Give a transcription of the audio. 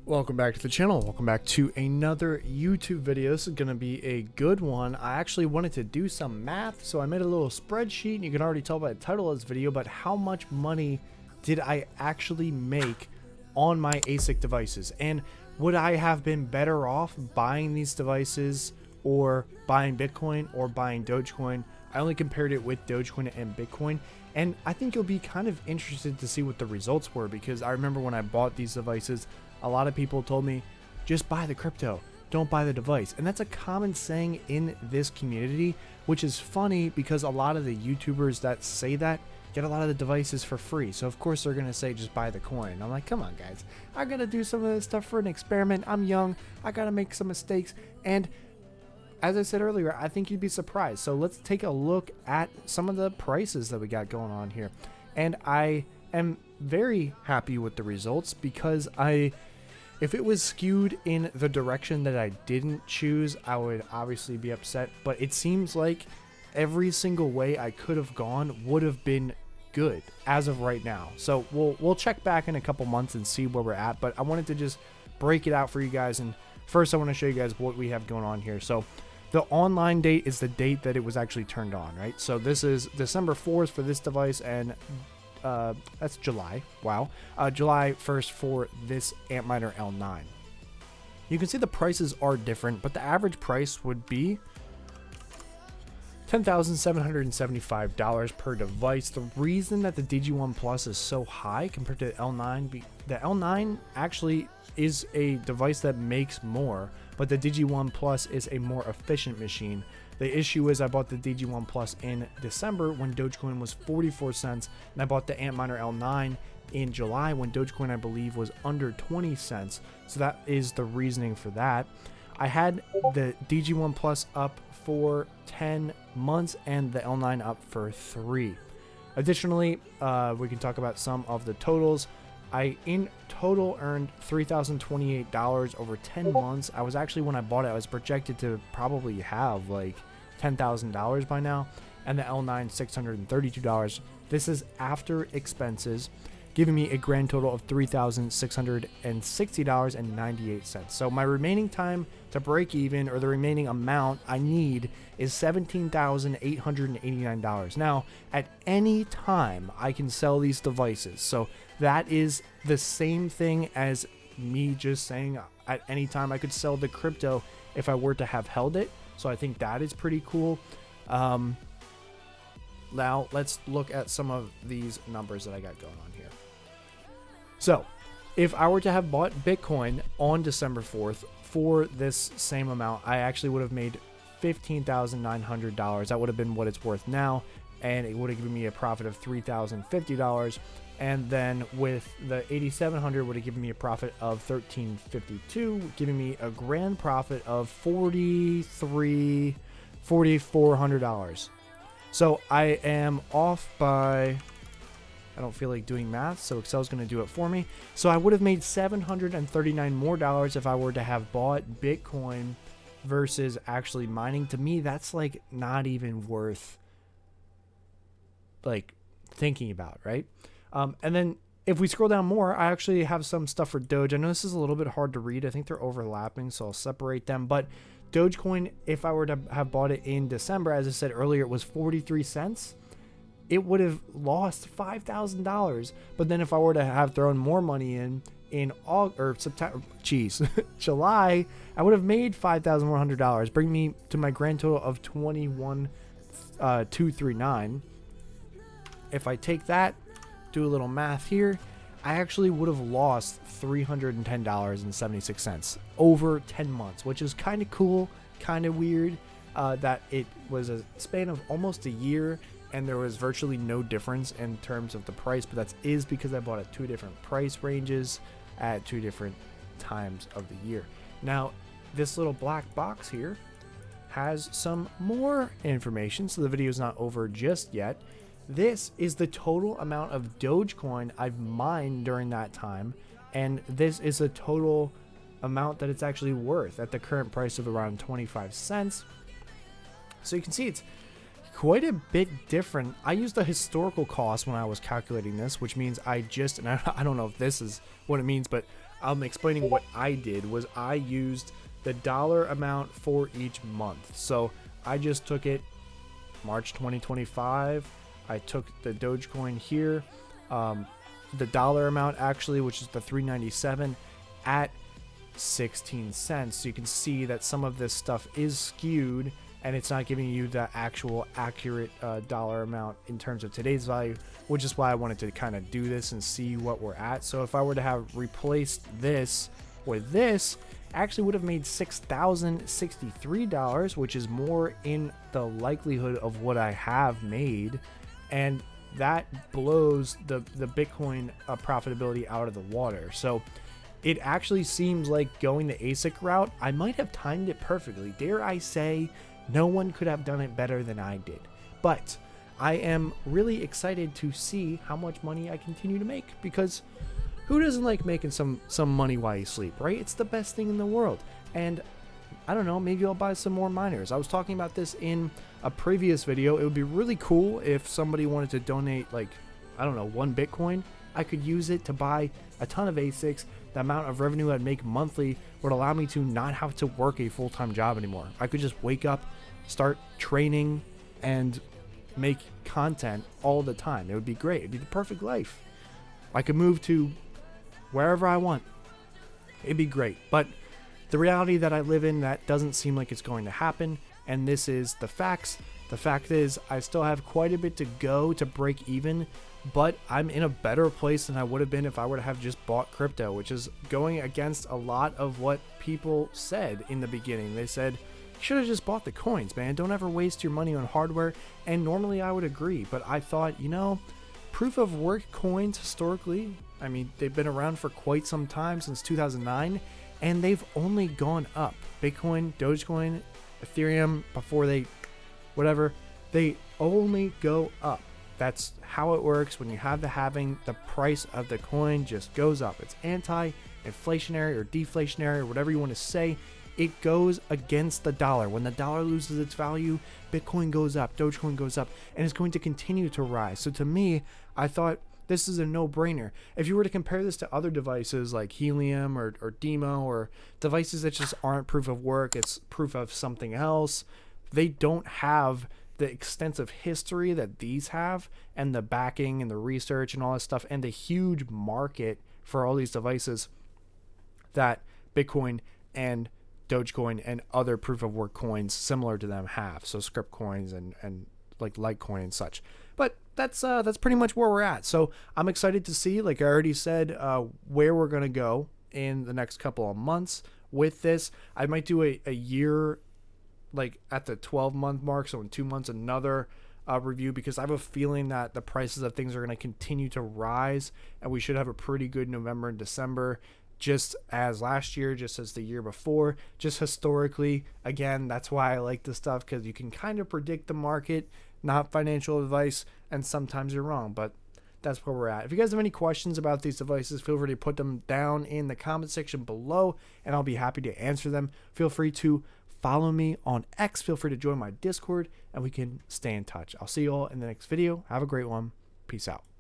Welcome back to the channel. Welcome back to another YouTube video. This is going to be a good one. I actually wanted to do some math, so I made a little spreadsheet, and you can already tell by the title of this video, but how much money did I actually make on my ASIC devices? And would I have been better off buying these devices or buying Bitcoin or buying Dogecoin? I only compared it with Dogecoin and Bitcoin, and I think you'll be kind of interested to see what the results were, because I remember when I bought these devices, a lot of people told me, just buy the crypto, don't buy the device. And that's a common saying in this community, which is funny because a lot of the YouTubers that say that get a lot of the devices for free. So of course they're going to say, just buy the coin. I'm like, come on guys, I got to do some of this stuff for an experiment. I'm young. I got to make some mistakes. And as I said earlier, I think you'd be surprised. So let's take a look at some of the prices that we got going on here. And I am very happy with the results because if it was skewed in the direction that I didn't choose, I would obviously be upset. But it seems like every single way I could have gone would have been good as of right now. So we'll check back in a couple months and see where we're at. But I wanted to just break it out for you guys. And first I want to show you guys what we have going on here. So the online date is the date that it was actually turned on, right? So this is December 4th for this device, and that's July. Wow. July 1st for this Antminer L9. You can see the prices are different, but the average price would be $10,775 per device. The reason that the DG1 Plus is so high compared to the L9, the L9 actually is a device that makes more, but the DG1 Plus is a more efficient machine. The issue is I bought the DG1 Plus in December when Dogecoin was 44 cents, and I bought the Antminer L9 in July when Dogecoin, I believe, was under 20 cents. So that is the reasoning for that. I had the DG1 Plus up for 10 months and the L9 up for 3. Additionally, we can talk about some of the totals. I in total earned $3,028 over 10 months. I was actually, when I bought it, I was projected to probably have like $10,000 by now, and the L9 $632. This is after expenses, giving me a grand total of $3,660.98. So my remaining time to break even, or the remaining amount I need, is $17,889. Now, at any time, I can sell these devices. So that is the same thing as me just saying at any time I could sell the crypto if I were to have held it. So I think that is pretty cool. Now let's look at some of these numbers that I got going on here. So if I were to have bought Bitcoin on December 4th for this same amount, I actually would have made $15,900. That would have been what it's worth now, and it would have given me a profit of $3,050. And then with the 8,700 would have given me a profit of $1,352, giving me a grand profit of $4,400. So I am off by, I don't feel like doing math, so Excel's going to do it for me. So I would have made $739 more if I were to have bought Bitcoin versus actually mining. To me, that's like not even worth like thinking about, right? And then if we scroll down more, I actually have some stuff for Doge. I know this is a little bit hard to read. I think they're overlapping, so I'll separate them. But Dogecoin, if I were to have bought it in December, as I said earlier, it was 43 cents. It would have lost $5,000. But then if I were to have thrown more money in August or September, July, I would have made $5,100, bringing me to my grand total of $21,239. If I take that, do a little math here, I actually would have lost $310.76 over 10 months, which is kind of cool, kind of weird, that it was a span of almost a year and there was virtually no difference in terms of the price, but that is because I bought at two different price ranges at two different times of the year. Now, this little black box here has some more information, so the video is not over just yet. This is the total amount of Dogecoin I've mined during that time, and this is the total amount that it's actually worth at the current price of around 25 cents. So you can see it's quite a bit different. I used the historical cost when I was calculating this, which means I don't know if this is what it means, but I'm explaining what I did was I used the dollar amount for each month. So I just took it March 2025. I took the Dogecoin here, the dollar amount actually, which is the 397 at 16 cents. So you can see that some of this stuff is skewed and it's not giving you the actual accurate dollar amount in terms of today's value, which is why I wanted to kind of do this and see what we're at. So if I were to have replaced this with this, actually would have made $6,063, which is more in the likelihood of what I have made, and that blows the Bitcoin profitability out of the water. So it actually seems like going the ASIC route, I might have timed it perfectly. Dare I say, no one could have done it better than I did. But I am really excited to see how much money I continue to make, because who doesn't like making some money while you sleep, right? It's the best thing in the world. And I don't know, maybe I'll buy some more miners. I was talking about this in a previous video. It would be really cool if somebody wanted to donate, like, I don't know, 1 Bitcoin. I could use it to buy a ton of ASICs. The amount of revenue I'd make monthly would allow me to not have to work a full-time job anymore. I could just wake up, start training, and make content all the time. It would be great. It'd be the perfect life. I could move to wherever I want. It'd be great. But the reality that I live in, that doesn't seem like it's going to happen. And this is the facts. The fact is, I still have quite a bit to go to break even, but I'm in a better place than I would have been if I were to have just bought crypto, which is going against a lot of what people said in the beginning. They said, you should have just bought the coins, man. Don't ever waste your money on hardware. And normally I would agree, but I thought, you know, proof of work coins historically, I mean, they've been around for quite some time, since 2009, and they've only gone up. Bitcoin, Dogecoin, Ethereum, before they only go up. That's how it works. When you have the halving, the price of the coin just goes up. It's anti-inflationary or deflationary or whatever you want to say. It goes against the dollar. When the dollar loses its value, Bitcoin goes up, Dogecoin goes up, and it's going to continue to rise. So to me, I thought this is a no-brainer. If you were to compare this to other devices like Helium or Demo, or devices that just aren't proof of work, it's proof of something else, they don't have the extensive history that these have, and the backing and the research and all this stuff, and the huge market for all these devices that Bitcoin and Dogecoin and other proof of work coins similar to them have. So script coins and like Litecoin and such. But that's pretty much where we're at. So I'm excited to see, like I already said, where we're going to go in the next couple of months with this. I might do a year, like at the 12-month mark. So in 2 months, another review, because I have a feeling that the prices of things are going to continue to rise, and we should have a pretty good November and December, just as last year, just as the year before, just historically. Again, that's why I like this stuff, because you can kind of predict the market. Not financial advice, and sometimes you're wrong, but that's where we're at. If you guys have any questions about these devices, feel free to put them down in the comment section below, and I'll be happy to answer them. Feel free to follow me on X. Feel free to join my Discord, and we can stay in touch. I'll see you all in the next video. Have a great one. Peace out.